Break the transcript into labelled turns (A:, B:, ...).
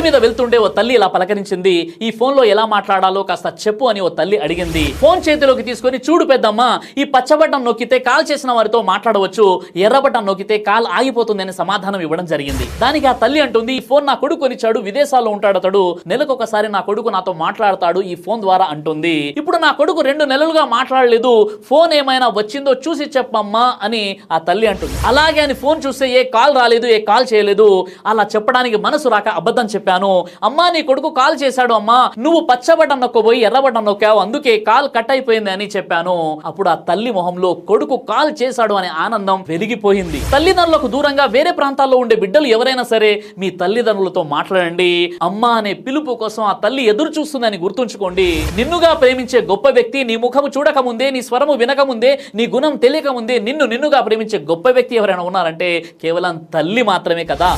A: మీద వెళ్తుండే ఓ తల్లి ఇలా పలకరించింది. ఈ ఫోన్ లో ఎలా మాట్లాడాలో కాస్త చెప్పు అని ఓ తల్లి అడిగింది. ఫోన్ చేతిలోకి తీసుకొని, చూడు పెద్దమ్మ, ఈ పచ్చ బటన్ నొక్కితే కాల్ చేసిన వారితో మాట్లాడవచ్చు, ఎర్ర బటన్ నొక్కితే కాల్ ఆగిపోతుంది అని సమాధానం ఇవ్వడం జరిగింది. దానికి ఆ తల్లి అంటుంది, ఈ ఫోన్ నా కొడుకు కొనిచ్చాడు, విదేశాల్లో ఉంటాడు అతడు, నెలకొకసారి నా కొడుకు నాతో మాట్లాడతాడు ఈ ఫోన్ ద్వారా అంటుంది. ఇప్పుడు నా కొడుకు 2 నెలలుగా మాట్లాడలేదు, ఫోన్ ఏమైనా వచ్చిందో చూసి చెప్పమ్మా అని ఆ తల్లి అంటుంది. అలాగే అని ఫోన్ చూస్తే ఏ కాల్ రాలేదు, ఏ కాల్ చేయలేదు. అలా చెప్పడానికి మనసు రాక అబద్ధం చెప్పాను. అమ్మా, నీ కొడుకు కాల్ చేశాడు అమ్మా, నువ్వు పచ్చ బటన్ నొక్కబోయి ఎర్ర బటన్ నొక్కావు, అందుకే కాల్ కట్ అయిపోయింది అని చెప్పాను. అప్పుడు ఆ తల్లి మొహంలో కొడుకు కాల్ చేశాడు అనే ఆనందం వెలిగిపోయింది. తల్లిదండ్రులకు దూరంగా వేరే ప్రాంతాల్లో ఉండే బిడ్డలు ఎవరైనా సరే మీ తల్లిదండ్రులతో మాట్లాడండి. అమ్మా అనే పిలుపు కోసం ఆ తల్లి ఎదురు చూస్తుందని గుర్తుంచుకోండి. నిన్నుగా ప్రేమించే గొప్ప వ్యక్తి, నీ ముఖము చూడకముందే, నీ స్వరము వినకముందే, నీ గుణం తెలియకముందే నిన్నుగా ప్రేమించే గొప్ప వ్యక్తి ఎవరైనా ఉన్నారంటే కేవలం తల్లి మాత్రమే కదా.